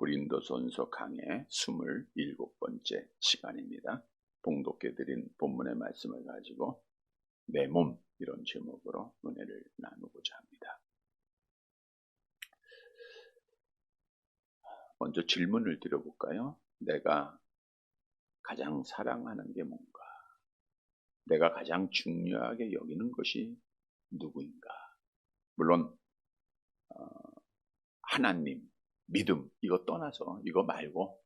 고린도전서 강의 27번째 시간입니다. 봉독해드린 본문의 말씀을 가지고 내 몸, 이런 제목으로 은혜를 나누고자 합니다. 먼저 질문을 드려볼까요? 내가 가장 사랑하는 게 뭔가? 내가 가장 중요하게 여기는 것이 누구인가? 물론 하나님, 믿음, 이거 떠나서 이거 말고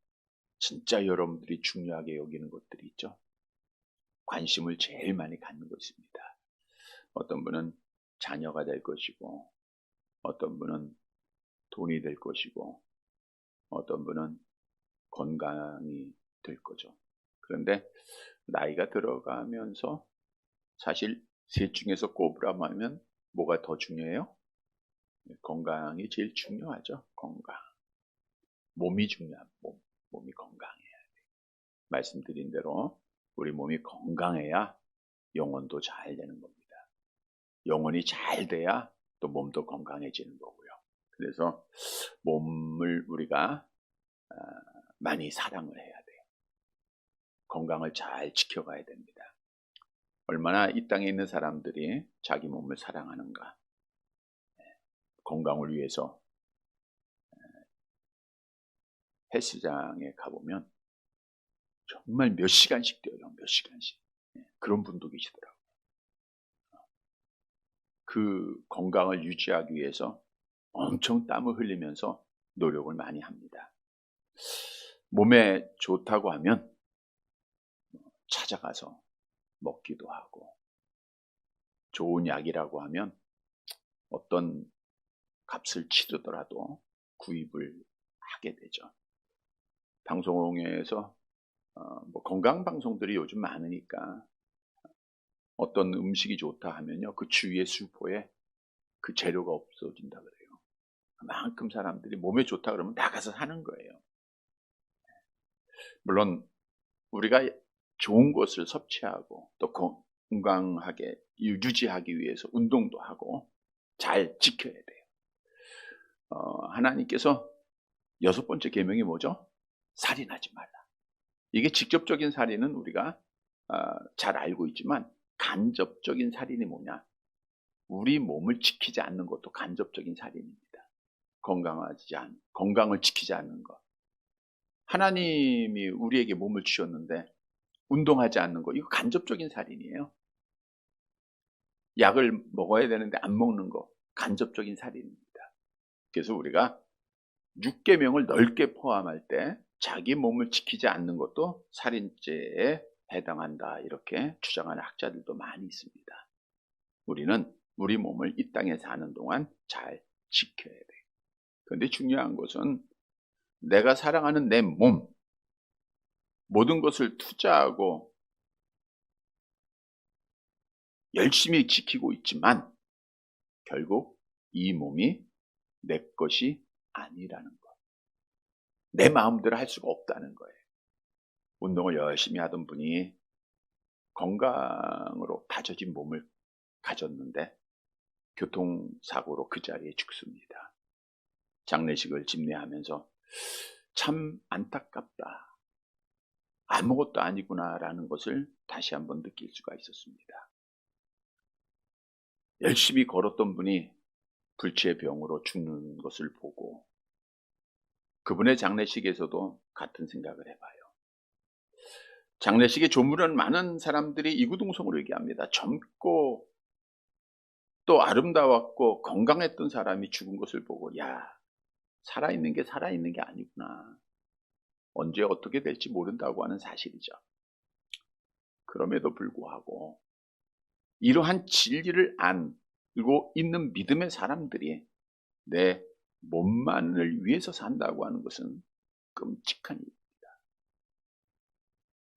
진짜 여러분들이 중요하게 여기는 것들이 있죠. 관심을 제일 많이 갖는 것입니다. 어떤 분은 자녀가 될 것이고, 어떤 분은 돈이 될 것이고, 어떤 분은 건강이 될 거죠. 그런데 나이가 들어가면서 사실 셋 중에서 꼽으라면 뭐가 더 중요해요? 건강이 제일 중요하죠. 건강. 몸이 중요한 몸이 건강해야 돼. 말씀드린 대로 우리 몸이 건강해야 영혼도 잘 되는 겁니다. 영혼이 잘 돼야 또 몸도 건강해지는 거고요. 그래서 몸을 우리가 많이 사랑을 해야 돼요. 건강을 잘 지켜가야 됩니다. 얼마나 이 땅에 있는 사람들이 자기 몸을 사랑하는가. 건강을 위해서 헬스장에 가보면 정말 몇 시간씩 뛰어요. 몇 시간씩. 그런 분도 계시더라고요. 그 건강을 유지하기 위해서 엄청 땀을 흘리면서 노력을 많이 합니다. 몸에 좋다고 하면 찾아가서 먹기도 하고, 좋은 약이라고 하면 어떤 값을 치르더라도 구입을 하게 되죠. 방송에서 건강 방송들이 요즘 많으니까 어떤 음식이 좋다 하면요, 그 주위의 수포에 그 재료가 없어진다 그래요. 그만큼 사람들이 몸에 좋다 그러면 나가서 사는 거예요. 물론 우리가 좋은 것을 섭취하고 또 건강하게 유지하기 위해서 운동도 하고 잘 지켜야 돼요. 하나님께서 6번째 계명이 뭐죠? 살인하지 말라. 이게 직접적인 살인은 우리가 잘 알고 있지만, 간접적인 살인이 뭐냐? 우리 몸을 지키지 않는 것도 간접적인 살인입니다. 건강을 지키지 않는 것. 하나님이 우리에게 몸을 주셨는데 운동하지 않는 거, 이거 간접적인 살인이에요. 약을 먹어야 되는데 안 먹는 거, 간접적인 살인입니다. 그래서 우리가 6계명을 넓게 포함할 때 자기 몸을 지키지 않는 것도 살인죄에 해당한다, 이렇게 주장하는 학자들도 많이 있습니다. 우리는 우리 몸을 이 땅에 사는 동안 잘 지켜야 돼요. 그런데 중요한 것은 내가 사랑하는 내 몸, 모든 것을 투자하고 열심히 지키고 있지만 결국 이 몸이 내 것이 아니라는 것. 내 마음대로 할 수가 없다는 거예요. 운동을 열심히 하던 분이 건강으로 다져진 몸을 가졌는데 교통사고로 그 자리에 죽습니다. 장례식을 집례하면서 참 안타깝다, 아무것도 아니구나라는 것을 다시 한번 느낄 수가 있었습니다. 열심히 걸었던 분이 불치의 병으로 죽는 것을 보고 그분의 장례식에서도 같은 생각을 해봐요. 장례식에 조문한 많은 사람들이 이구동성으로 얘기합니다. 젊고 또 아름다웠고 건강했던 사람이 죽은 것을 보고, 야, 살아있는 게 아니구나. 언제 어떻게 될지 모른다고 하는 사실이죠. 그럼에도 불구하고 이러한 진리를 알고 있는 믿음의 사람들이 내 몸만을 위해서 산다고 하는 것은 끔찍한 일입니다.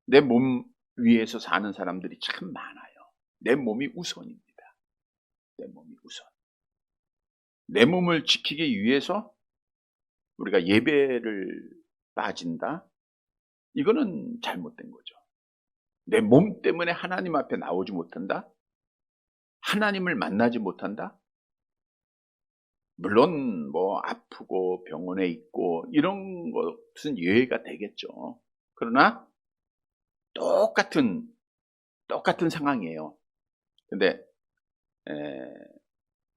내 몸 위해서 사는 사람들이 참 많아요. 내 몸이 우선입니다. 내 몸이 우선. 내 몸을 지키기 위해서 우리가 예배를 빠진다? 이거는 잘못된 거죠. 내 몸 때문에 하나님 앞에 나오지 못한다? 하나님을 만나지 못한다? 물론 뭐 아프고 병원에 있고 이런 것은 예외가 되겠죠. 그러나 똑같은 상황이에요. 근데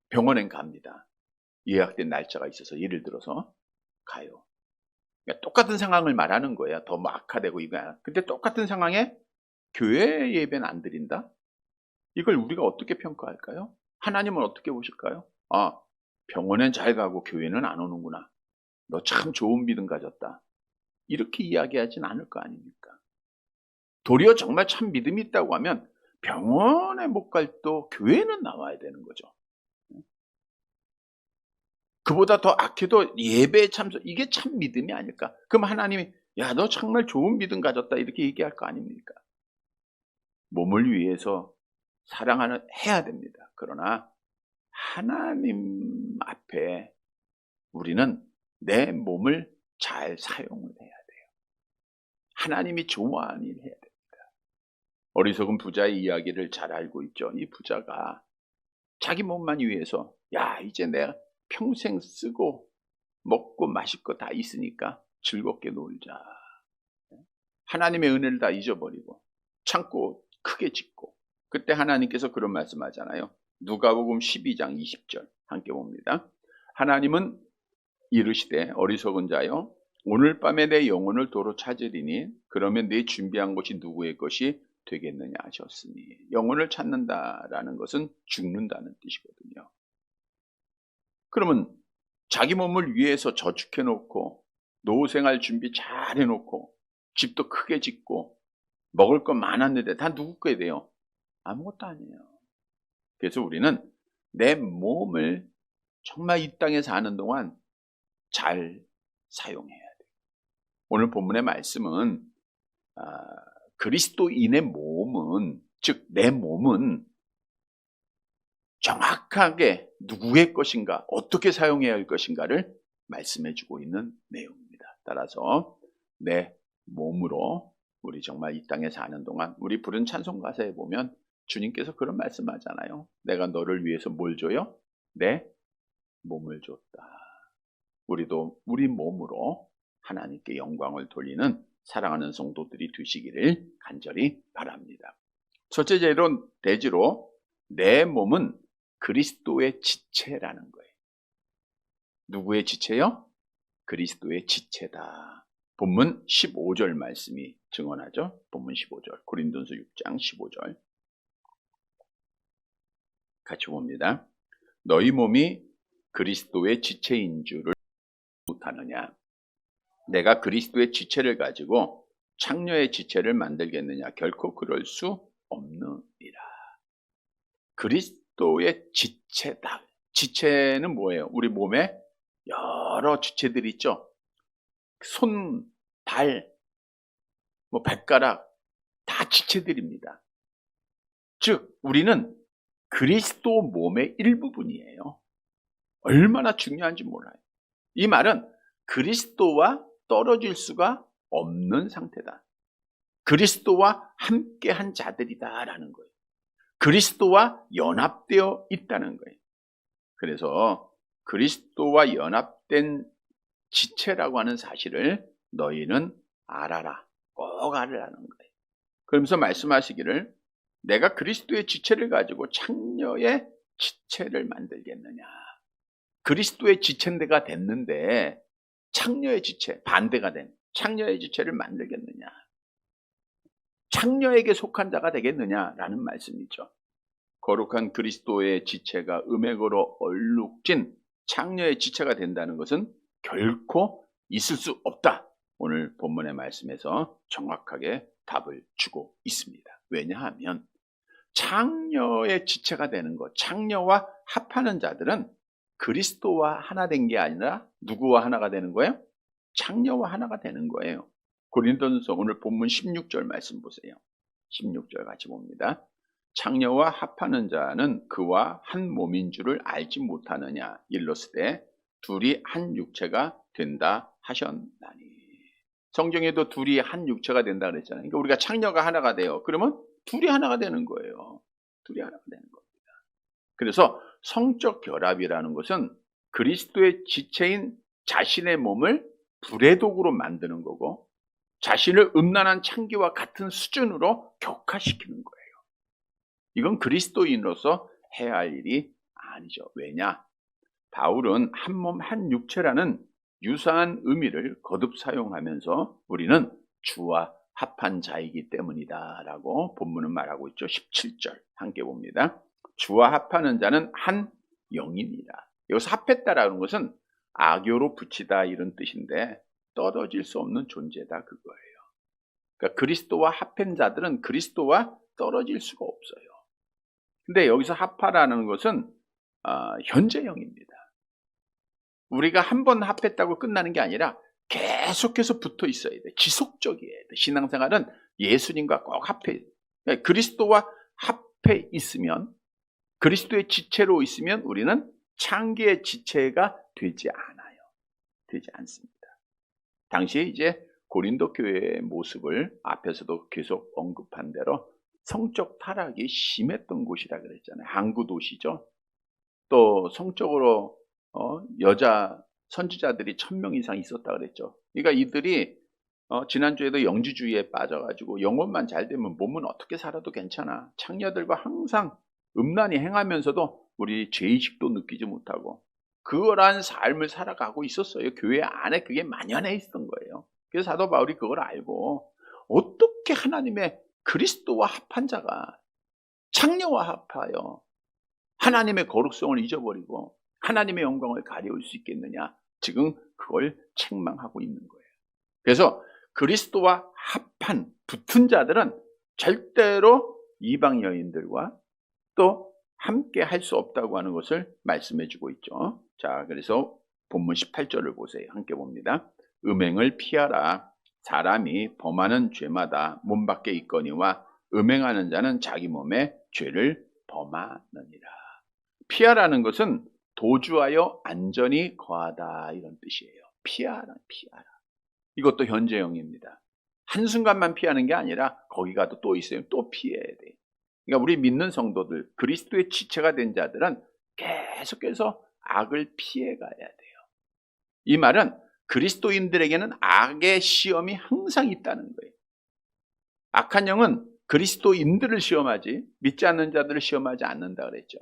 병원엔 갑니다. 예약된 날짜가 있어서 예를 들어서 가요. 그러니까 똑같은 상황을 말하는 거예요. 더 악화되고 이거야. 근데 똑같은 상황에 교회 예배는 안 드린다? 이걸 우리가 어떻게 평가할까요? 하나님은 어떻게 보실까요? 아, 병원엔 잘 가고 교회는 안 오는구나. 너 참 좋은 믿음 가졌다. 이렇게 이야기하진 않을 거 아닙니까? 도리어 정말 참 믿음이 있다고 하면 병원에 못 갈 또 교회는 나와야 되는 거죠. 그보다 더 악해도 예배에 참석, 이게 참 믿음이 아닐까? 그럼 하나님이 야, 너 정말 좋은 믿음 가졌다 이렇게 얘기할 거 아닙니까? 몸을 위해서 해야 됩니다. 그러나 하나님 앞에 우리는 내 몸을 잘 사용을 해야 돼요. 하나님이 좋아하는 일 해야 됩니다. 어리석은 부자의 이야기를 잘 알고 있죠. 이 부자가 자기 몸만 위해서 야, 이제 내가 평생 쓰고 먹고 마실 거 다 있으니까 즐겁게 놀자. 하나님의 은혜를 다 잊어버리고 창고 크게 짓고, 그때 하나님께서 그런 말씀하잖아요. 누가복음 12장 20절 함께 봅니다. 하나님은 이르시되 어리석은 자여 오늘 밤에 내 영혼을 도로 찾으리니 그러면 네 준비한 것이 누구의 것이 되겠느냐 하셨으니, 영혼을 찾는다라는 것은 죽는다는 뜻이거든요. 그러면 자기 몸을 위해서 저축해놓고 노후생활 준비 잘 해놓고 집도 크게 짓고 먹을 거 많았는데 다 누구 거에 돼요? 아무것도 아니에요. 그래서 우리는 내 몸을 정말 이 땅에 사는 동안 잘 사용해야 돼요. 오늘 본문의 말씀은 그리스도인의 몸은, 즉 내 몸은 정확하게 누구의 것인가, 어떻게 사용해야 할 것인가를 말씀해주고 있는 내용입니다. 따라서 내 몸으로 우리 정말 이 땅에 사는 동안, 우리 부른 찬송 가사에 보면 주님께서 그런 말씀하잖아요. 내가 너를 위해서 뭘 줘요? 내 몸을 줬다. 우리도 우리 몸으로 하나님께 영광을 돌리는 사랑하는 성도들이 되시기를 간절히 바랍니다. 첫째 대지로 내 몸은 그리스도의 지체라는 거예요. 누구의 지체요? 그리스도의 지체다. 본문 15절 말씀이 증언하죠. 본문 15절, 고린도서 6장 15절 같이 봅니다. 너희 몸이 그리스도의 지체인 줄을 못하느냐? 내가 그리스도의 지체를 가지고 창녀의 지체를 만들겠느냐? 결코 그럴 수 없느니라. 그리스도의 지체다. 지체는 뭐예요? 우리 몸에 여러 지체들이 있죠. 손, 발, 발가락 다 지체들입니다. 즉 우리는 그리스도 몸의 일부분이에요. 얼마나 중요한지 몰라요. 이 말은 그리스도와 떨어질 수가 없는 상태다. 그리스도와 함께한 자들이다라는 거예요. 그리스도와 연합되어 있다는 거예요. 그래서 그리스도와 연합된 지체라고 하는 사실을 너희는 알아라. 꼭 알으라는 거예요. 그러면서 말씀하시기를 내가 그리스도의 지체를 가지고 창녀의 지체를 만들겠느냐. 그리스도의 지체가 됐는데 창녀의 지체, 반대가 된 창녀의 지체를 만들겠느냐. 창녀에게 속한 자가 되겠느냐라는 말씀이죠. 거룩한 그리스도의 지체가 음행으로 얼룩진 창녀의 지체가 된다는 것은 결코 있을 수 없다. 오늘 본문의 말씀에서 정확하게 답을 주고 있습니다. 왜냐하면 창녀의 지체가 되는 것, 창녀와 합하는 자들은 그리스도와 하나 된 게 아니라 누구와 하나가 되는 거예요? 창녀와 하나가 되는 거예요. 고린도전서 오늘 본문 16절 말씀 보세요. 16절 같이 봅니다. 창녀와 합하는 자는 그와 한 몸인 줄을 알지 못하느냐. 일러스되 둘이 한 육체가 된다 하셨나니. 성경에도 둘이 한 육체가 된다 그랬잖아요. 그러니까 우리가 창녀가 하나가 돼요. 그러면 둘이 하나가 되는 거예요. 둘이 하나가 되는 겁니다. 그래서 성적 결합이라는 것은 그리스도의 지체인 자신의 몸을 불의 도구로 만드는 거고 자신을 음란한 창기와 같은 수준으로 격화시키는 거예요. 이건 그리스도인으로서 해야 할 일이 아니죠. 왜냐? 바울은 한 몸 한 육체라는 유사한 의미를 거듭 사용하면서 우리는 주와 합한 자이기 때문이다 라고 본문은 말하고 있죠. 17절 함께 봅니다. 주와 합하는 자는 한 영이니라. 여기서 합했다라는 것은 악교로 붙이다 이런 뜻인데 떨어질 수 없는 존재다 그거예요. 그러니까 그리스도와 합한 자들은 그리스도와 떨어질 수가 없어요. 근데 여기서 합하라는 것은 현재형입니다. 우리가 한 번 합했다고 끝나는 게 아니라 계속해서 붙어 있어야 돼. 지속적이어야 돼. 신앙생활은 예수님과 꼭 합해. 그리스도와 합해 있으면, 그리스도의 지체로 있으면 우리는 창기의 지체가 되지 않아요. 되지 않습니다. 당시에 이제 고린도 교회의 모습을 앞에서도 계속 언급한 대로 성적 타락이 심했던 곳이라 그랬잖아요. 항구 도시죠. 또 성적으로 여자 선지자들이 1000명 이상 있었다 그랬죠. 그러니까 이들이 지난주에도 영지주의에 빠져가지고 영혼만 잘 되면 몸은 어떻게 살아도 괜찮아. 창녀들과 항상 음란히 행하면서도 우리 죄의식도 느끼지 못하고 그거란 삶을 살아가고 있었어요. 교회 안에 그게 만연해 있었던 거예요. 그래서 사도 바울이 그걸 알고 어떻게 하나님의 그리스도와 합한 자가 창녀와 합하여 하나님의 거룩성을 잊어버리고 하나님의 영광을 가려울 수 있겠느냐. 지금 그걸 책망하고 있는 거예요. 그래서 그리스도와 합한 붙은 자들은 절대로 이방 여인들과 또 함께 할 수 없다고 하는 것을 말씀해 주고 있죠. 자, 그래서 본문 18절을 보세요. 함께 봅니다. 음행을 피하라. 사람이 범하는 죄마다 몸 밖에 있거니와 음행하는 자는 자기 몸에 죄를 범하느니라. 피하라는 것은 도주하여 안전히 거하다 이런 뜻이에요. 피하라. 이것도 현재형입니다. 한순간만 피하는 게 아니라 거기 가도 또 있어요. 또 피해야 돼. 그러니까 우리 믿는 성도들, 그리스도의 지체가 된 자들은 계속해서 악을 피해 가야 돼요. 이 말은 그리스도인들에게는 악의 시험이 항상 있다는 거예요. 악한 영은 그리스도인들을 시험하지 믿지 않는 자들을 시험하지 않는다 그랬죠.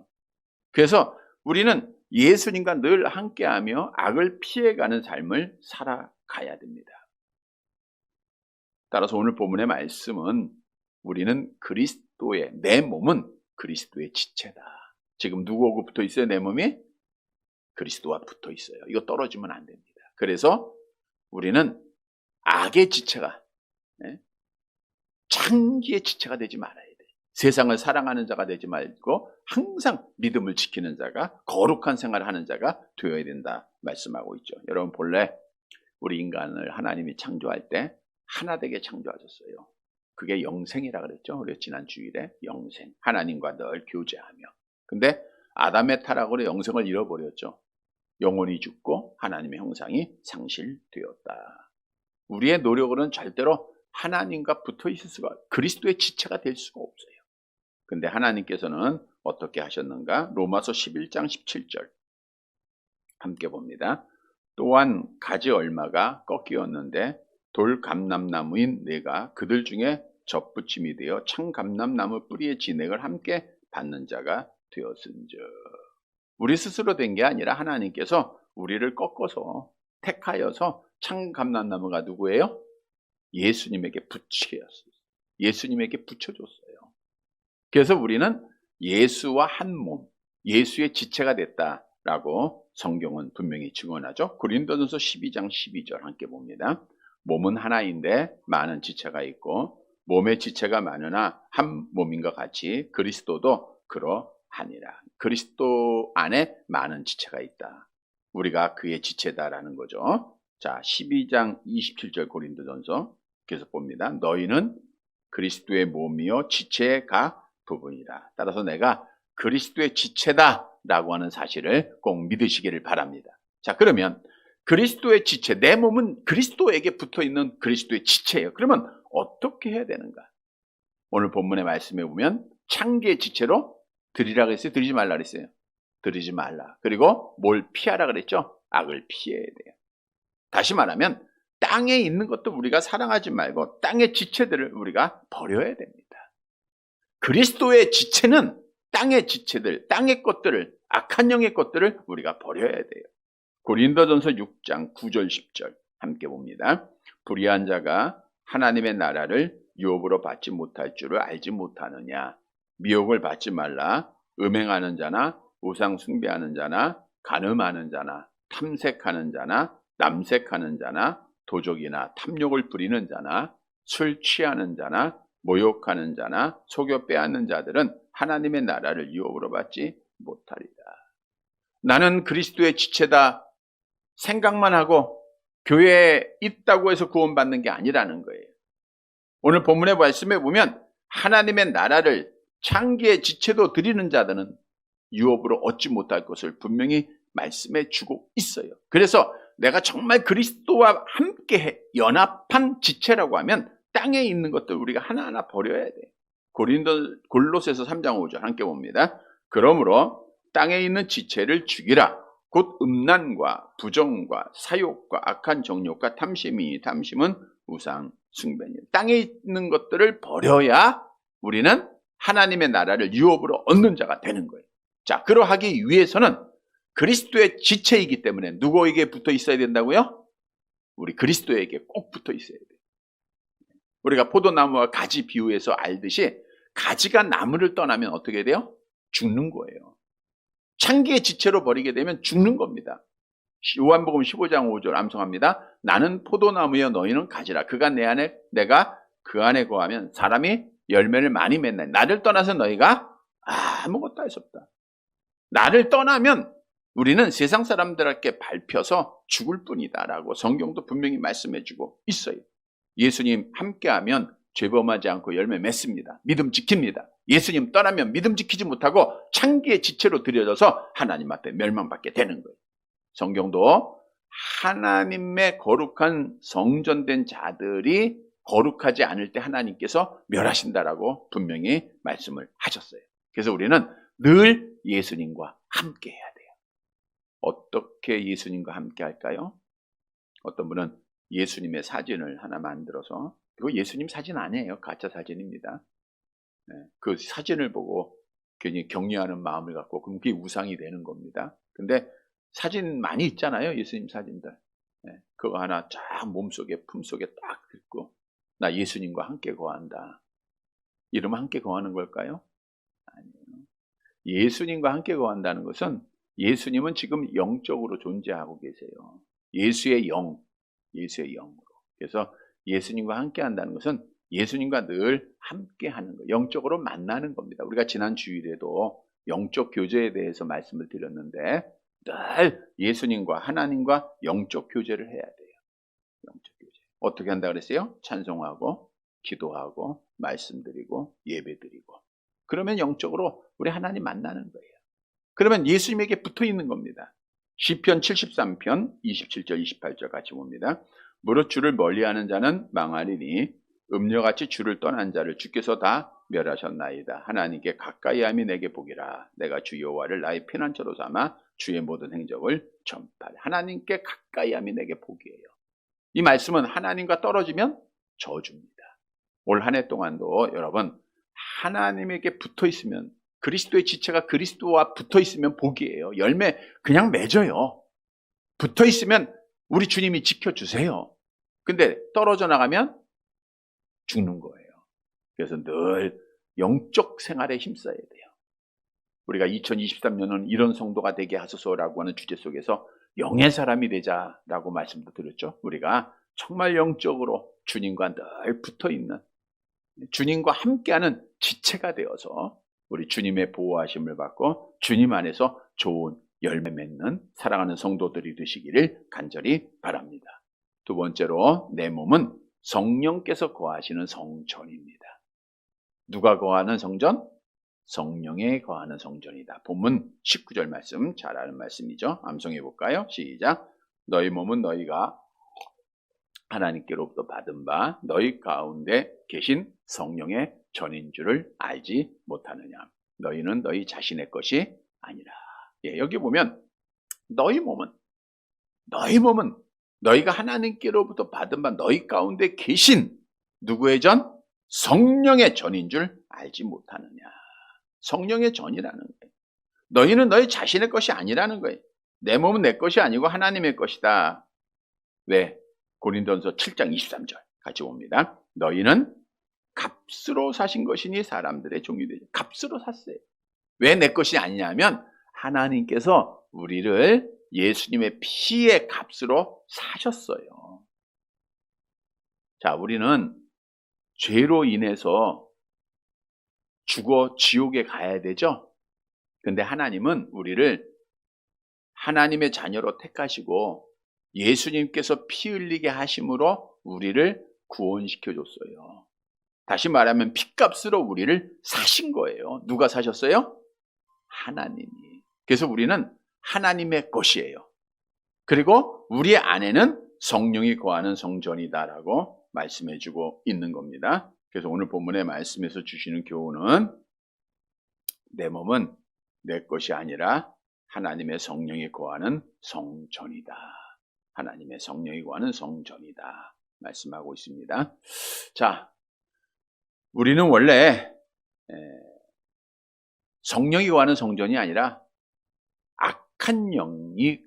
그래서 우리는 예수님과 늘 함께하며 악을 피해가는 삶을 살아가야 됩니다. 따라서 오늘 본문의 말씀은 우리는 그리스도의, 내 몸은 그리스도의 지체다. 지금 누구하고 붙어 있어요? 내 몸이 그리스도와 붙어 있어요. 이거 떨어지면 안 됩니다. 그래서 우리는 악의 지체가, 창기의 지체가 되지 말아야 돼. 세상을 사랑하는 자가 되지 말고 항상 믿음을 지키는 자가, 거룩한 생활을 하는 자가 되어야 된다 말씀하고 있죠. 여러분 본래 우리 인간을 하나님이 창조할 때 하나 되게 창조하셨어요. 그게 영생이라 그랬죠. 우리 지난 주일에 영생, 하나님과 늘 교제하며. 근데 아담의 타락으로 영생을 잃어버렸죠. 영혼이 죽고 하나님의 형상이 상실되었다. 우리의 노력으로는 절대로 하나님과 붙어 있을 수가, 그리스도의 지체가 될 수가 없어요. 근데 하나님께서는 어떻게 하셨는가? 로마서 11장 17절 함께 봅니다. 또한 가지 얼마가 꺾이었는데 돌감람나무인 내가 그들 중에 접붙임이 되어 참감람나무 뿌리의 진액을 함께 받는 자가 되었은즉. 우리 스스로 된 게 아니라 하나님께서 우리를 꺾어서 택하여서 참감람나무가 누구예요? 예수님에게 붙이었어요. 예수님에게 붙여줬어요. 그래서 우리는 예수와 한 몸, 예수의 지체가 됐다라고 성경은 분명히 증언하죠. 고린도전서 12장 12절 함께 봅니다. 몸은 하나인데 많은 지체가 있고 몸의 지체가 많으나 한 몸인과 같이 그리스도도 그러하니라. 그리스도 안에 많은 지체가 있다. 우리가 그의 지체다라는 거죠. 자, 12장 27절 고린도전서 계속 봅니다. 너희는 그리스도의 몸이요 지체의 각 부분이라. 따라서 내가 그리스도의 지체다라고 하는 사실을 꼭 믿으시기를 바랍니다. 자, 그러면 그리스도의 지체, 내 몸은 그리스도에게 붙어있는 그리스도의 지체예요. 그러면 어떻게 해야 되는가? 오늘 본문의 말씀에 보면 창기의 지체로 드리라고 했어요? 드리지 말라 그랬어요? 드리지 말라. 그리고 뭘 피하라 그랬죠? 악을 피해야 돼요. 다시 말하면 땅에 있는 것도 우리가 사랑하지 말고 땅의 지체들을 우리가 버려야 됩니다. 그리스도의 지체는 땅의 지체들, 땅의 것들을, 악한 영의 것들을 우리가 버려야 돼요. 고린도전서 6장 9절 10절 함께 봅니다. 불의한 자가 하나님의 나라를 유업으로 받지 못할 줄을 알지 못하느냐. 미혹을 받지 말라. 음행하는 자나 우상 숭배하는 자나 간음하는 자나 탐색하는 자나 남색하는 자나 도적이나 탐욕을 부리는 자나 술 취하는 자나 모욕하는 자나 속여 빼앗는 자들은 하나님의 나라를 유업으로 받지 못하리라. 나는 그리스도의 지체다 생각만 하고 교회에 있다고 해서 구원받는 게 아니라는 거예요. 오늘 본문의 말씀에 보면 하나님의 나라를 창기의 지체도 드리는 자들은 유업으로 얻지 못할 것을 분명히 말씀해 주고 있어요. 그래서 내가 정말 그리스도와 함께 연합한 지체라고 하면 땅에 있는 것들 우리가 하나하나 버려야 돼. 골로새서 3장 5절 함께 봅니다. 그러므로 땅에 있는 지체를 죽이라. 곧 음란과 부정과 사욕과 악한 정욕과 탐심이 탐심은 우상 숭배니. 땅에 있는 것들을 버려야 우리는 하나님의 나라를 유업으로 얻는 자가 되는 거예요. 자, 그러하기 위해서는 그리스도의 지체이기 때문에 누구에게 붙어 있어야 된다고요? 우리 그리스도에게 꼭 붙어 있어야 돼요. 우리가 포도나무와 가지 비유에서 알듯이 가지가 나무를 떠나면 어떻게 돼요? 죽는 거예요. 창기의 지체로 버리게 되면 죽는 겁니다. 요한복음 15장 5절 암송합니다. 나는 포도나무여 너희는 가지라. 그가 내 안에 내가 그 안에 거하면 사람이 열매를 많이 맺나니 나를 떠나서 너희가 아무것도 할 수 없다. 나를 떠나면 우리는 세상 사람들에게 밟혀서 죽을 뿐이다 라고 성경도 분명히 말씀해주고 있어요. 예수님 함께하면 죄범하지 않고 열매 맺습니다. 믿음 지킵니다. 예수님 떠나면 믿음 지키지 못하고 창기의 지체로 들여져서 하나님 앞에 멸망받게 되는 거예요. 성경도 하나님의 거룩한 성전된 자들이 거룩하지 않을 때 하나님께서 멸하신다라고 분명히 말씀을 하셨어요. 그래서 우리는 늘 예수님과 함께 해야 돼요. 어떻게 예수님과 함께 할까요? 어떤 분은 예수님의 사진을 하나 만들어서, 그거 예수님 사진 아니에요. 가짜 사진입니다. 그 사진을 보고 괜히 격려하는 마음을 갖고 그럼 그게 우상이 되는 겁니다. 근데 사진 많이 있잖아요. 예수님 사진들. 그거 하나 쫙 몸속에 품속에 딱 긁고 나 예수님과 함께 거한다. 이러면 함께 거하는 걸까요? 아니에요. 예수님과 함께 거한다는 것은 예수님은 지금 영적으로 존재하고 계세요. 예수의 영, 예수의 영으로. 그래서 예수님과 함께 한다는 것은 예수님과 늘 함께 하는 거, 영적으로 만나는 겁니다. 우리가 지난 주일에도 영적 교제에 대해서 말씀을 드렸는데 늘 예수님과 하나님과 영적 교제를 해야 돼요. 영적 교제. 어떻게 한다 그랬어요? 찬송하고 기도하고 말씀드리고 예배드리고. 그러면 영적으로 우리 하나님 만나는 거예요. 그러면 예수님에게 붙어 있는 겁니다. 시편 73편 27절 28절 같이 봅니다. 무릇 주를 멀리하는 자는 망하리니 음녀같이 주를 떠난 자를 주께서 다 멸하셨나이다. 하나님께 가까이함이 내게 복이라. 내가 주 여호와를 나의 피난처로 삼아 주의 모든 행적을 전파하리. 하나님께 가까이함이 내게 복이에요. 이 말씀은 하나님과 떨어지면 저주입니다. 올 한 해 동안도 여러분 하나님에게 붙어 있으면, 그리스도의 지체가 그리스도와 붙어 있으면 복이에요. 열매 그냥 맺어요. 붙어 있으면 우리 주님이 지켜주세요. 근데 떨어져 나가면 죽는 거예요. 그래서 늘 영적 생활에 힘써야 돼요. 우리가 2023년은 이런 성도가 되게 하소서라고 하는 주제 속에서 영의 사람이 되자라고 말씀도 드렸죠. 우리가 정말 영적으로 주님과 늘 붙어 있는, 주님과 함께하는 지체가 되어서 우리 주님의 보호하심을 받고 주님 안에서 좋은 열매 맺는 사랑하는 성도들이 되시기를 간절히 바랍니다. 두 번째로 내 몸은 성령께서 거하시는 성전입니다. 누가 거하는 성전? 성령에 거하는 성전이다. 본문 19절 말씀 잘 아는 말씀이죠. 암송해 볼까요? 시작. 너희 몸은 너희가 하나님께로부터 받은 바 너희 가운데 계신 성령의 전인 줄을 알지 못하느냐. 너희는 너희 자신의 것이 아니라. 여기 보면 너희 몸은 너희가 하나님께로부터 받은 바 너희 가운데 계신 누구의 전? 성령의 전인 줄 알지 못하느냐. 성령의 전이라는 거예요. 너희는 너희 자신의 것이 아니라는 거예요. 내 몸은 내 것이 아니고 하나님의 것이다. 왜? 고린도전서 7장 23절 같이 봅니다. 너희는 값으로 사신 것이니 사람들의 종이 되죠. 값으로 샀어요. 왜 내 것이 아니냐면 하나님께서 우리를 예수님의 피의 값으로 사셨어요. 자, 우리는 죄로 인해서 죽어 지옥에 가야 되죠. 근데 하나님은 우리를 하나님의 자녀로 택하시고 예수님께서 피 흘리게 하심으로 우리를 구원시켜 줬어요. 다시 말하면 피값으로 우리를 사신 거예요. 누가 사셨어요? 하나님이. 그래서 우리는 하나님의 것이에요. 그리고 우리 안에는 성령이 거하는 성전이다라고 말씀해주고 있는 겁니다. 그래서 오늘 본문의 말씀에서 주시는 교훈은 내 몸은 내 것이 아니라 하나님의 성령이 거하는 성전이다. 하나님의 성령이 거하는 성전이다. 말씀하고 있습니다. 자, 우리는 원래 성령이 거하는 성전이 아니라 악한 영이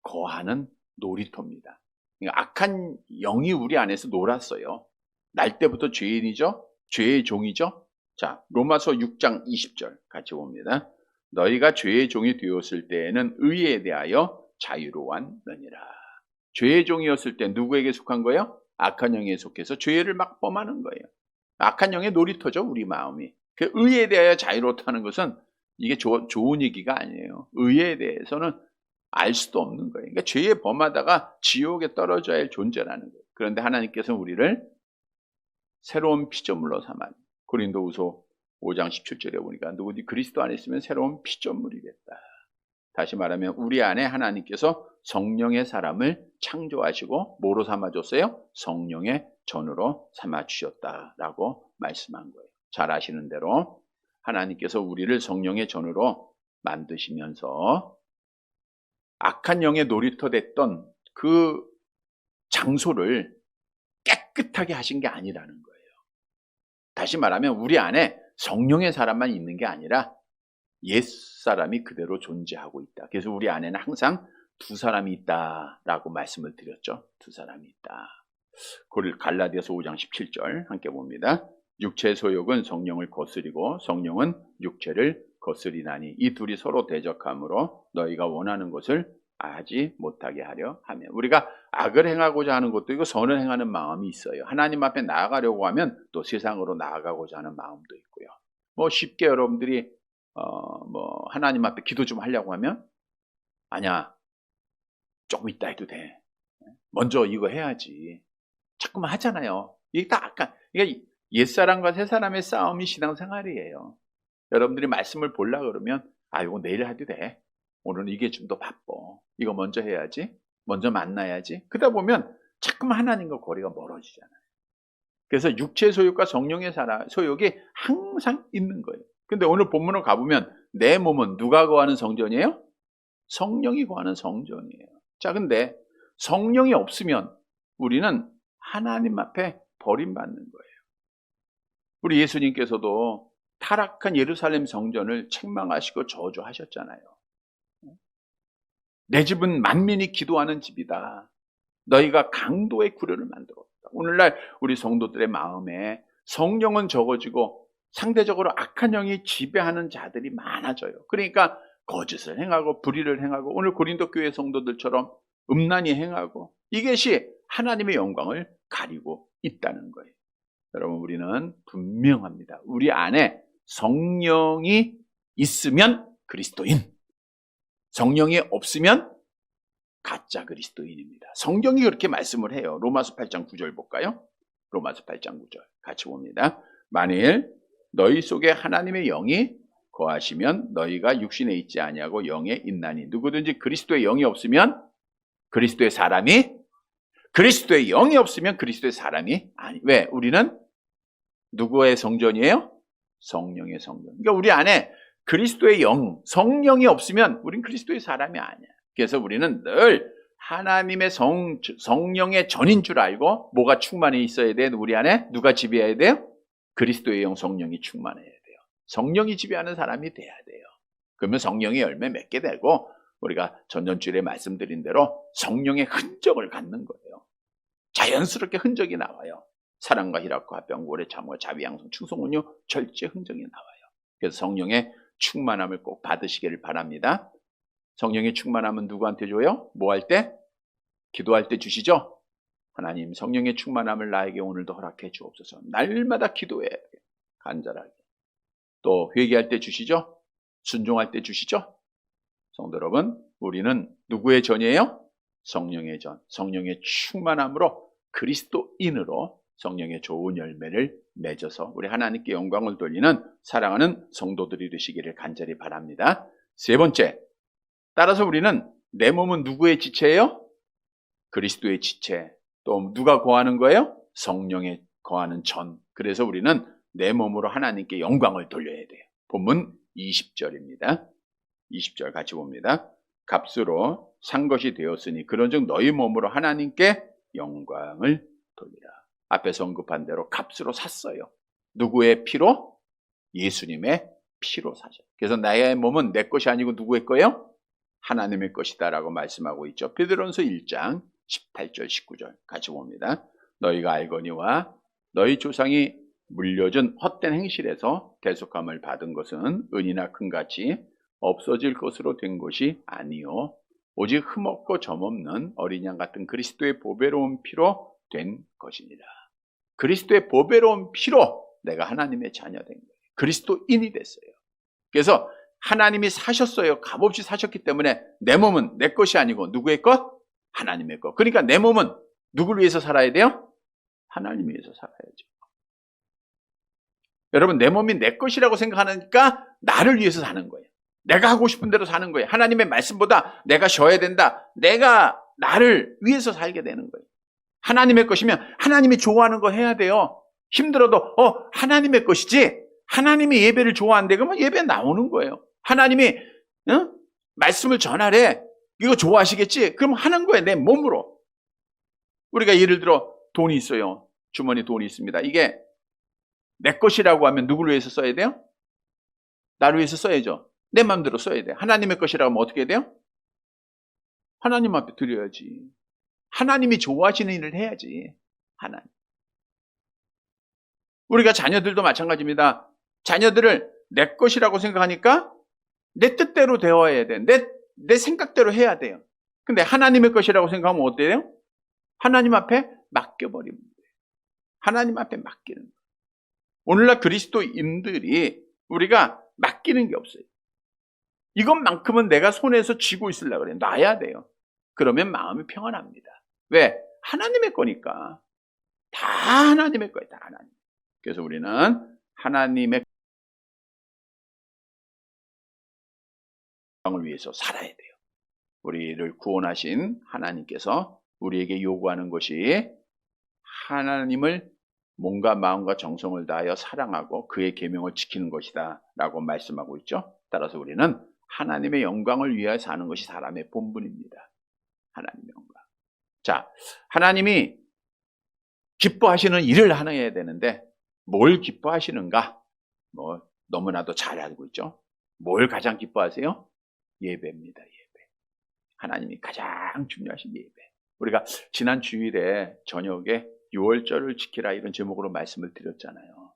거하는 놀이터입니다. 그러니까 악한 영이 우리 안에서 놀았어요. 날 때부터 죄인이죠. 죄의 종이죠. 자, 로마서 6장 20절 같이 봅니다. 너희가 죄의 종이 되었을 때에는 의에 대하여 자유로웠느니라. 죄의 종이었을 때 누구에게 속한 거예요? 악한 영에 속해서 죄를 막 범하는 거예요. 악한 영의 놀이터죠, 우리 마음이. 그 의에 대하여 자유롭다는 것은 이게 좋은 얘기가 아니에요. 의에 대해서는 알 수도 없는 거예요. 그러니까 죄에 범하다가 지옥에 떨어져야 할 존재라는 거예요. 그런데 하나님께서 우리를 새로운 피조물로 삼아. 고린도후서 5장 17절에 보니까 누구든지 그리스도 안에 있으면 새로운 피조물이겠다. 다시 말하면 우리 안에 하나님께서 성령의 사람을 창조하시고 뭐로 삼아줬어요? 성령의 전으로 삼아주셨다라고 말씀한 거예요. 잘 아시는 대로 하나님께서 우리를 성령의 전으로 만드시면서 악한 영의 놀이터 됐던 그 장소를 깨끗하게 하신 게 아니라는 거예요. 다시 말하면 우리 안에 성령의 사람만 있는 게 아니라 옛사람이 그대로 존재하고 있다. 그래서 우리 안에는 항상 두 사람이 있다라고 말씀을 드렸죠. 두 사람이 있다. 그걸 갈라디아서 5장 17절 함께 봅니다. 육체의 소욕은 성령을 거스리고 성령은 육체를 거스리나니 이 둘이 서로 대적함으로 너희가 원하는 것을 하지 못하게 하려 하며. 우리가 악을 행하고자 하는 것도 있고 선을 행하는 마음이 있어요. 하나님 앞에 나아가려고 하면 또 세상으로 나아가고자 하는 마음도 있고요. 뭐 쉽게 여러분들이 하나님 앞에 기도 좀 하려고 하면 아니야, 조금 있다 해도 돼. 먼저 이거 해야지. 자꾸만 하잖아요. 이게 다 아까 이게 옛사람과 새사람의 싸움이 신앙생활이에요. 여러분들이 말씀을 보려고 그러면 이거 내일 해도 돼. 오늘은 이게 좀 더 바빠. 이거 먼저 해야지. 먼저 만나야지. 그러다 보면 자꾸만 하나님과 거리가 멀어지잖아요. 그래서 육체의 소욕과 성령의 소욕이 항상 있는 거예요. 근데 오늘 본문을 가보면 내 몸은 누가 거하는 성전이에요? 성령이 거하는 성전이에요. 자, 근데 성령이 없으면 우리는 하나님 앞에 버림받는 거예요. 우리 예수님께서도 타락한 예루살렘 성전을 책망하시고 저주하셨잖아요. 내 집은 만민이 기도하는 집이다. 너희가 강도의 구려를 만들었다. 오늘날 우리 성도들의 마음에 성령은 적어지고 상대적으로 악한 영이 지배하는 자들이 많아져요. 그러니까 거짓을 행하고 불의를 행하고 오늘 고린도 교회 성도들처럼 음란히 행하고 이것이 하나님의 영광을 가리고 있다는 거예요. 여러분, 우리는 분명합니다. 우리 안에 성령이 있으면 그리스도인, 성령이 없으면 가짜 그리스도인입니다. 성경이 그렇게 말씀을 해요. 로마서 8장 9절 볼까요? 로마서 8장 9절 같이 봅니다. 만일 너희 속에 하나님의 영이 거하시면 너희가 육신에 있지 아니하고 영에 있나니. 누구든지 그리스도의 영이 없으면 그리스도의 사람이, 그리스도의 영이 없으면 그리스도의 사람이 아니. 왜? 우리는 누구의 성전이에요? 성령의 성전. 그러니까 우리 안에 그리스도의 영, 성령이 없으면 우린 그리스도의 사람이 아니야. 그래서 우리는 늘 하나님의 성령의 전인 줄 알고 뭐가 충만해 있어야 돼? 우리 안에 누가 지배해야 돼요? 그리스도의 영, 성령이 충만해야 돼요. 성령이 지배하는 사람이 돼야 돼요. 그러면 성령의 열매 맺게 되고 우리가 전전주일에 말씀드린 대로 성령의 흔적을 갖는 거예요. 자연스럽게 흔적이 나와요. 사랑과 희락과 화평, 오래 참고 자비, 양성, 충성, 온유, 절제 흔적이 나와요. 그래서 성령의 충만함을 꼭 받으시기를 바랍니다. 성령의 충만함은 누구한테 줘요? 뭐 할 때? 기도할 때 주시죠? 하나님, 성령의 충만함을 나에게 오늘도 허락해 주옵소서. 날마다 기도해야 돼요. 간절하게. 또 회개할 때 주시죠? 순종할 때 주시죠? 성도 여러분, 우리는 누구의 전이에요? 성령의 전, 성령의 충만함으로 그리스도인으로 성령의 좋은 열매를 맺어서 우리 하나님께 영광을 돌리는 사랑하는 성도들이 되시기를 간절히 바랍니다. 세 번째, 따라서 우리는 내 몸은 누구의 지체예요? 그리스도의 지체. 또 누가 거하는 거예요? 성령에 거하는 전. 그래서 우리는 내 몸으로 하나님께 영광을 돌려야 돼요. 본문 20절입니다. 20절 같이 봅니다. 값으로 산 것이 되었으니 그런즉 너희 몸으로 하나님께 영광을 돌리라. 앞에서 언급한 대로 값으로 샀어요. 누구의 피로? 예수님의 피로 사셨어요. 그래서 나의 몸은 내 것이 아니고 누구의 거예요? 하나님의 것이다 라고 말씀하고 있죠. 베드로전서 1장 18절 19절 같이 봅니다. 너희가 알거니와 너희 조상이 물려준 헛된 행실에서 대속함을 받은 것은 은이나 금같이 없어질 것으로 된 것이 아니요 오직 흠없고 점없는 어린 양 같은 그리스도의 보배로운 피로 된 것이니라. 그리스도의 보배로운 피로 내가 하나님의 자녀 된 거예요. 그리스도인이 됐어요. 그래서 하나님이 사셨어요. 값없이 사셨기 때문에 내 몸은 내 것이 아니고 누구의 것? 하나님의 것. 그러니까 내 몸은 누구를 위해서 살아야 돼요? 하나님 위해서 살아야죠. 여러분, 내 몸이 내 것이라고 생각하니까 나를 위해서 사는 거예요. 내가 하고 싶은 대로 사는 거예요. 하나님의 말씀보다 내가 쉬어야 된다. 내가 나를 위해서 살게 되는 거예요. 하나님의 것이면 하나님이 좋아하는 거 해야 돼요. 힘들어도 하나님의 것이지 하나님이 예배를 좋아한대 그러면 예배 나오는 거예요. 하나님이 말씀을 전하래. 이거 좋아하시겠지? 그럼 하는 거예요. 내 몸으로. 우리가 예를 들어 돈이 있어요. 주머니 돈이 있습니다. 이게 내 것이라고 하면 누구를 위해서 써야 돼요? 나를 위해서 써야죠. 내 마음대로 써야 돼요. 하나님의 것이라고 하면 어떻게 돼요? 하나님 앞에 드려야지. 하나님이 좋아하시는 일을 해야지. 하나님. 우리가 자녀들도 마찬가지입니다. 자녀들을 내 것이라고 생각하니까 내 뜻대로 되어야 돼. 내 생각대로 해야 돼요. 근데 하나님의 것이라고 생각하면 어때요? 하나님 앞에 맡겨버리면 돼요. 하나님 앞에 맡기는 거예요. 오늘날 그리스도인들이 우리가 맡기는 게 없어요. 이것만큼은 내가 손에서 쥐고 있으려고 그래요. 놔야 돼요. 그러면 마음이 평안합니다. 왜? 하나님의 거니까. 다 하나님의 거예요. 다 하나님. 그래서 우리는 하나님의 영광을 위해서 살아야 돼요. 우리를 구원하신 하나님께서 우리에게 요구하는 것이 하나님을 몸과 마음과 정성을 다하여 사랑하고 그의 계명을 지키는 것이다 라고 말씀하고 있죠. 따라서 우리는 하나님의 영광을 위하여 사는 것이 사람의 본분입니다. 하나님의 영광. 자, 하나님이 기뻐하시는 일을 해야 되는데 뭘 기뻐하시는가? 너무나도 잘 알고 있죠. 뭘 가장 기뻐하세요? 예배입니다. 예배. 하나님이 가장 중요하신 예배. 우리가 지난 주일에 저녁에 6월절을 지키라 이런 제목으로 말씀을 드렸잖아요.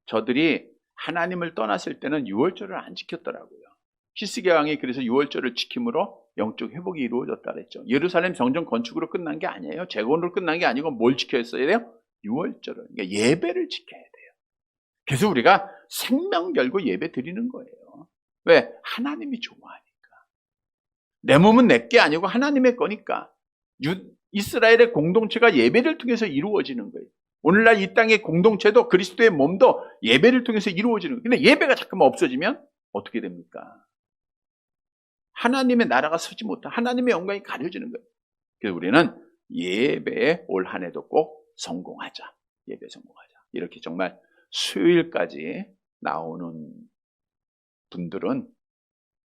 저들이 하나님을 떠났을 때는 6월절을 안 지켰더라고요. 히스기야 왕이 그래서 6월절을 지킴으로 영적 회복이 이루어졌다 그랬죠. 예루살렘 성전 건축으로 끝난 게 아니에요. 재건으로 끝난 게 아니고 뭘 지켜야 돼요? 6월절을. 그러니까 예배를 지켜야 돼요. 그래서 우리가 생명 걸고 예배 드리는 거예요. 왜? 하나님이 좋아하니까. 내 몸은 내게 아니고 하나님의 거니까. 이스라엘의 공동체가 예배를 통해서 이루어지는 거예요. 오늘날 이 땅의 공동체도 그리스도의 몸도 예배를 통해서 이루어지는 거예요. 근데 예배가 자꾸만 없어지면 어떻게 됩니까? 하나님의 나라가 서지 못한 하나님의 영광이 가려지는 거예요. 그래서 우리는 예배에 올 한 해도 꼭 성공하자. 예배 성공하자. 이렇게 정말 수요일까지 나오는 분들은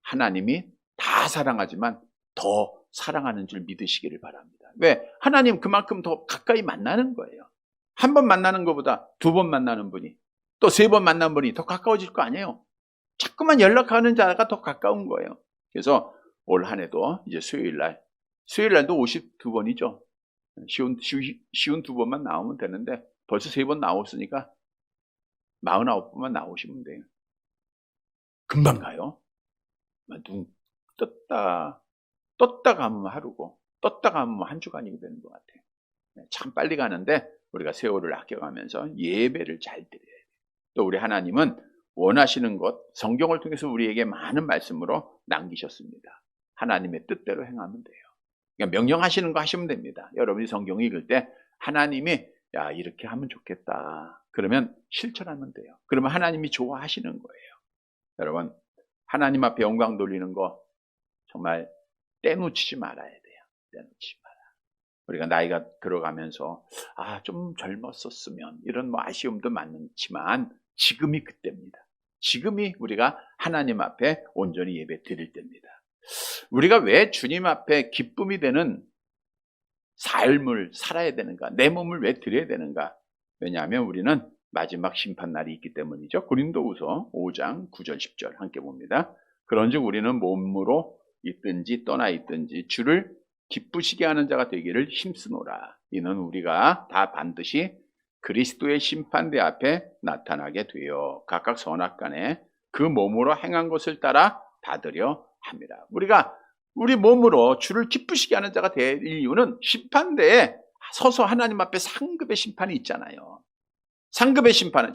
하나님이 다 사랑하지만 더 사랑하는 줄 믿으시기를 바랍니다. 왜? 하나님 그만큼 더 가까이 만나는 거예요. 한 번 만나는 것보다 2번 만나는 분이, 또 3번 만나는 분이 더 가까워질 거 아니에요. 자꾸만 연락하는 자가 더 가까운 거예요. 그래서 올 한 해도 이제 수요일날도 52번이죠. 쉬운 2번만 나오면 되는데 벌써 3번 나왔으니까 49번만 나오시면 돼요. 금방 가요. 눈 떴다 가면 하루고 떴다 가면 한 주간이 되는 것 같아요. 참 빨리 가는데 우리가 세월을 아껴가면서 예배를 잘 드려야 돼요. 또 우리 하나님은 원하시는 것, 성경을 통해서 우리에게 많은 말씀으로 남기셨습니다. 하나님의 뜻대로 행하면 돼요. 그러니까 명령하시는 거 하시면 됩니다. 여러분이 성경 읽을 때 하나님이 야 이렇게 하면 좋겠다. 그러면 실천하면 돼요. 그러면 하나님이 좋아하시는 거예요. 여러분 하나님 앞에 영광 돌리는 거 정말 떼놓치지 말아야 돼요. 떼놓치지 마라. 우리가 나이가 들어가면서 좀 젊었었으면 이런 아쉬움도 많지만 지금이 그때입니다. 지금이 우리가 하나님 앞에 온전히 예배 드릴 때입니다. 우리가 왜 주님 앞에 기쁨이 되는 삶을 살아야 되는가? 내 몸을 왜 드려야 되는가? 왜냐하면 우리는 마지막 심판날이 있기 때문이죠. 고린도후서 5장 9절 10절 함께 봅니다. 그런즉 우리는 몸으로 있든지 떠나 있든지 주를 기쁘시게 하는 자가 되기를 힘쓰노라. 이는 우리가 다 반드시 그리스도의 심판대 앞에 나타나게 되어 각각 선악간에 그 몸으로 행한 것을 따라 받으려 합니다. 우리가 우리 몸으로 주를 기쁘시게 하는 자가 될 이유는 심판대에 서서 하나님 앞에 상급의 심판이 있잖아요. 상급의 심판은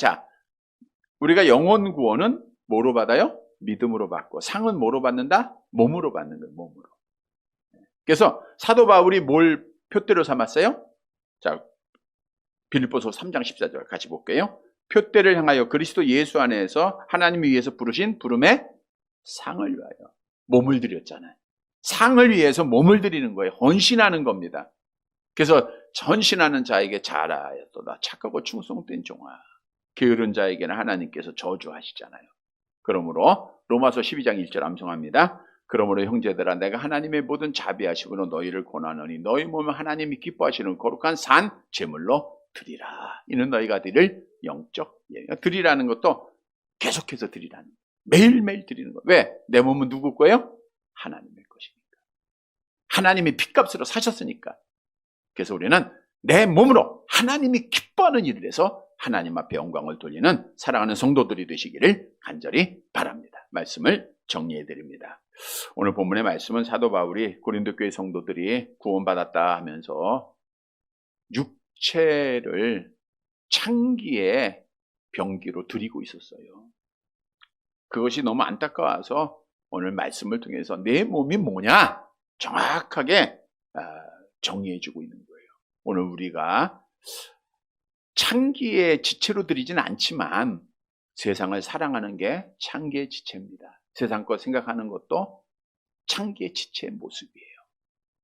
우리가 영혼 구원은 뭐로 받아요? 믿음으로 받고, 상은 뭐로 받는다? 몸으로 받는 거예요. 몸으로. 그래서 사도 바울이 뭘 표대로 삼았어요? 빌립보서 3장 14절 같이 볼게요. 표대를 향하여 그리스도 예수 안에서 하나님이 위해서 부르신 부름의 상을 위하여 몸을 드렸잖아요. 상을 위해서 몸을 드리는 거예요. 헌신하는 겁니다. 그래서 헌신하는 자에게 잘하였도다. 착하고 충성된 종아. 게으른 자에게는 하나님께서 저주하시잖아요. 그러므로 로마서 12장 1절 암송합니다. 그러므로 형제들아 내가 하나님의 모든 자비하시고는 너희를 권하노니 너희 몸은 하나님이 기뻐하시는 거룩한 산 제물로 드리라. 이는 너희가 드릴 영적 예배가. 드리라는 것도 계속해서 드리라는 거예요. 매일매일 드리는 거예요. 왜? 내 몸은 누구 거예요? 하나님의 것이니까. 하나님이 핏값으로 사셨으니까. 그래서 우리는 내 몸으로 하나님이 기뻐하는 일을 해서 하나님 앞에 영광을 돌리는 사랑하는 성도들이 되시기를 간절히 바랍니다. 말씀을 정리해 드립니다. 오늘 본문의 말씀은 사도 바울이 고린도 교회 성도들이 구원받았다 하면서 육체를 창기의 병기로 드리고 있었어요. 그것이 너무 안타까워서 오늘 말씀을 통해서 내 몸이 뭐냐 정확하게 정리해 주고 있는 거예요. 오늘 우리가 창기의 지체로 드리진 않지만 세상을 사랑하는 게 창기의 지체입니다. 세상 것 생각하는 것도 창기의 지체의 모습이에요.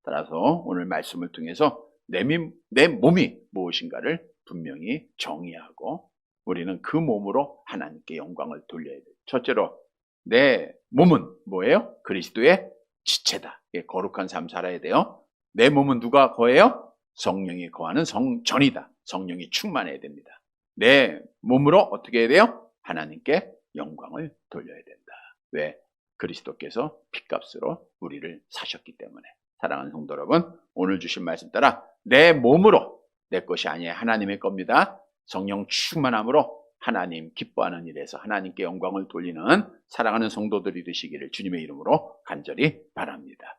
따라서 오늘 말씀을 통해서 내 몸이 무엇인가를 분명히 정의하고 우리는 그 몸으로 하나님께 영광을 돌려야 돼요. 첫째로 내 몸은 뭐예요? 그리스도의 지체다. 거룩한 삶 살아야 돼요. 내 몸은 누가 거해요? 성령이 거하는 성전이다. 성령이 충만해야 됩니다. 내 몸으로 어떻게 해야 돼요? 하나님께 영광을 돌려야 된다. 왜? 그리스도께서 핏값으로 우리를 사셨기 때문에. 사랑하는 성도 여러분, 오늘 주신 말씀 따라 내 몸으로, 내 것이 아니에요. 하나님의 겁니다. 성령 충만함으로 하나님 기뻐하는 일에서 하나님께 영광을 돌리는 사랑하는 성도들이 되시기를 주님의 이름으로 간절히 바랍니다.